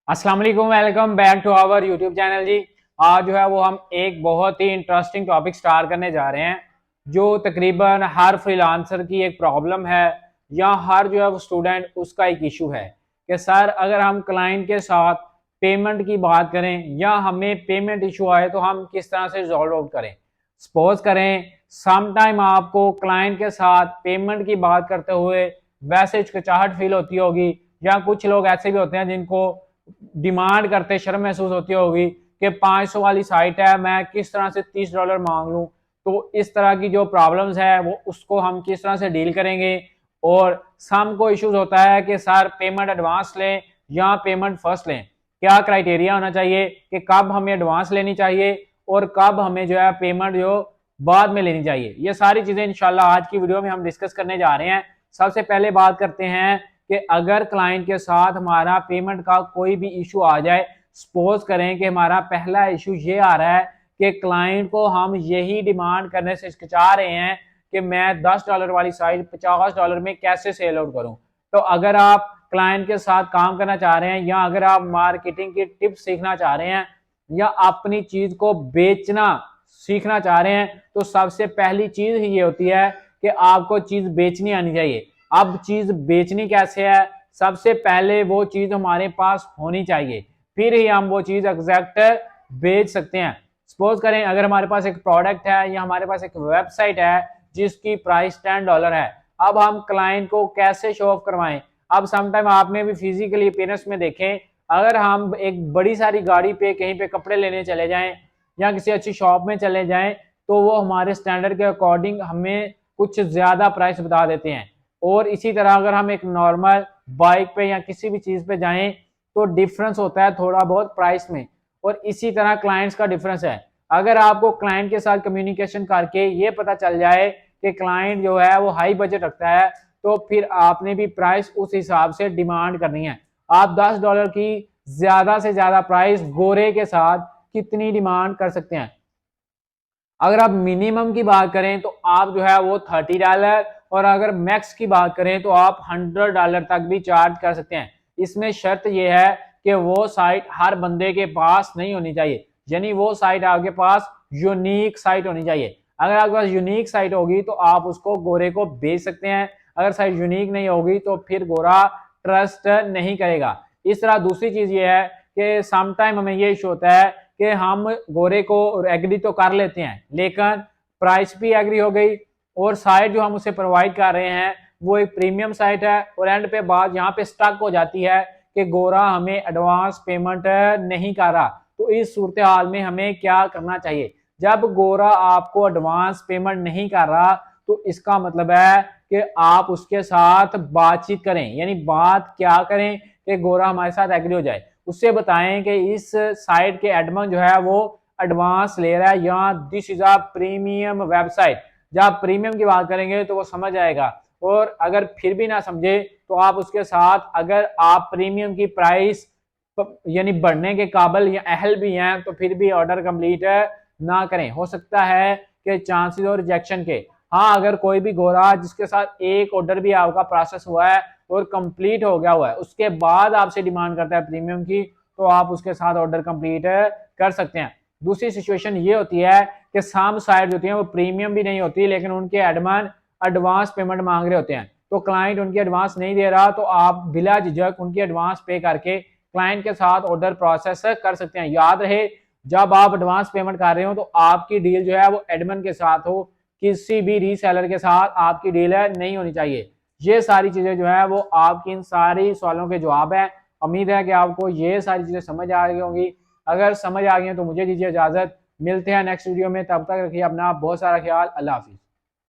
अस्सलाम वालेकुम, welcome back to our YouTube channel जी। आज जो है वो हम एक बहुत ही इंटरेस्टिंग टॉपिक स्टार्ट करने जा रहे हैं जो तकरीबन हर फ्रीलांसर की एक प्रॉब्लम है या हर जो है वो स्टूडेंट उसका एक इशू है कि सर अगर हम क्लाइंट के साथ पेमेंट की बात करें या हमें पेमेंट इशू आए तो हम किस तरह से रिजॉल्व आउट करें। सपोज करें सम टाइम आपको क्लाइंट के साथ पेमेंट की बात करते हुए वैसे हिचकिचाहट फील होती होगी या कुछ लोग ऐसे भी होते हैं जिनको डिमांड करते शर्म महसूस होती होगी कि 500 वाली साइट है, मैं किस तरह से $30 मांग लूं। तो इस तरह की जो प्रॉब्लम्स है वो उसको हम किस तरह से डील करेंगे। और सम को इश्यूज होता है कि सर पेमेंट एडवांस लें या पेमेंट फर्स्ट लें, क्या क्राइटेरिया होना चाहिए कि कब हमें एडवांस लेनी चाहिए और कब हमें जो है पेमेंट जो बाद में लेनी चाहिए। ये सारी चीजें इंशाल्लाह आज की वीडियो में हम डिस्कस करने जा रहे हैं। सबसे पहले बात करते हैं कि अगर क्लाइंट के साथ हमारा पेमेंट का कोई भी इशू आ जाए, सपोज करें कि हमारा पहला इशू ये आ रहा है कि क्लाइंट को हम यही डिमांड करने से हिचकिचा रहे हैं कि मैं $10 वाली साइट $50 में कैसे सेल आउट करूं। तो अगर आप क्लाइंट के साथ काम करना चाह रहे हैं या अगर आप मार्केटिंग की टिप्स सीखना चाह रहे हैं या अपनी चीज को बेचना सीखना चाह रहे हैं तो सबसे पहली चीज ही ये होती है कि आपको चीज बेचनी आनी चाहिए। अब चीज बेचनी कैसे है, सबसे पहले वो चीज हमारे पास होनी चाहिए, फिर ही हम वो चीज एग्जैक्ट बेच सकते हैं। सपोज करें अगर हमारे पास एक प्रोडक्ट है या हमारे पास एक वेबसाइट है जिसकी प्राइस $10 है, अब हम क्लाइंट को कैसे शो ऑफ करवाएं। अब समटाइम आपने भी फिजिकली अपीयरेंस में देखें, अगर हम एक बड़ी सारी गाड़ी पे कहीं पे कपड़े लेने चले जाएं या किसी अच्छी शॉप में चले जाएं तो वो हमारे स्टैंडर्ड के अकॉर्डिंग हमें कुछ ज्यादा प्राइस बता देते हैं। और इसी तरह अगर हम एक नॉर्मल बाइक पे या किसी भी चीज पे जाएं तो डिफरेंस होता है थोड़ा बहुत प्राइस में। और इसी तरह क्लाइंट्स का डिफरेंस है। अगर आपको क्लाइंट के साथ कम्युनिकेशन करके ये पता चल जाए कि क्लाइंट जो है वो हाई बजट रखता है तो फिर आपने भी प्राइस उस हिसाब से डिमांड करनी है। आप $10 की ज्यादा से ज्यादा प्राइस गोरे के साथ कितनी डिमांड कर सकते हैं। अगर आप मिनिमम की बात करें तो आप जो है वो $30 और अगर मैक्स की बात करें तो आप $100 तक भी चार्ज कर सकते हैं। इसमें शर्त यह है कि वो साइट हर बंदे के पास नहीं होनी चाहिए, यानी वो साइट आपके पास यूनिक साइट होनी चाहिए। अगर आपके पास यूनिक साइट होगी तो आप उसको गोरे को बेच सकते हैं, अगर साइट यूनिक नहीं होगी तो फिर गोरा ट्रस्ट नहीं करेगा। इस तरह दूसरी चीज ये है कि समटाइम हमें ये इशू होता है कि हम गोरे को एग्री तो कर लेते हैं लेकिन प्राइस भी एग्री हो गई और साइट जो हम उसे प्रोवाइड कर रहे हैं वो एक प्रीमियम साइट है और एंड पे बात यहाँ पे स्टक हो जाती है कि गोरा हमें एडवांस पेमेंट नहीं कर रहा। तो इस सूरत हाल में हमें क्या करना चाहिए। जब गोरा आपको एडवांस पेमेंट नहीं कर रहा तो इसका मतलब है कि आप उसके साथ बातचीत करें, यानी बात क्या करें कि गोरा हमारे साथ एग्री हो जाए। उससे बताएं कि इस साइट के एडमिन जो है वो एडवांस ले रहा है या this is a premium website. जब आप प्रीमियम की बात करेंगे तो वो समझ आएगा। और अगर फिर भी ना समझे तो आप उसके साथ अगर आप प्रीमियम की प्राइस यानी बढ़ने के काबिल या अहल भी हैं तो फिर भी ऑर्डर कंप्लीट ना करें। हो सकता है कि चांसेस और रिजेक्शन के, हाँ अगर कोई भी गोरा जिसके साथ एक ऑर्डर भी आपका प्रोसेस हुआ है और कंप्लीट हो गया हुआ है उसके बाद आपसे डिमांड करता है प्रीमियम की तो आप उसके साथ ऑर्डर कंप्लीट कर सकते हैं। दूसरी सिचुएशन ये होती है कि साम साइड होती है वो प्रीमियम भी नहीं होती लेकिन उनके एडमिन एडवांस पेमेंट मांग रहे होते हैं तो क्लाइंट उनकी एडवांस नहीं दे रहा तो आप बिला झिझक उनकी एडवांस पे करके क्लाइंट के साथ ऑर्डर प्रोसेस कर सकते हैं। याद रहे जब आप एडवांस पेमेंट कर रहे हो तो आपकी डील जो है वो एडमिन के साथ हो, किसी भी रीसेलर के साथ आपकी डील नहीं होनी चाहिए। ये सारी चीजें जो है वो आपकी इन सारी सवालों के जवाब है। उम्मीद है कि आपको ये सारी चीजें समझ आ गई होंगी। अगर समझ आ गई तो मुझे दीजिए इजाजत, मिलते हैं नेक्स्ट वीडियो में, तब तक रखिए अपना बहुत सारा ख्याल। अल्लाह हाफिज।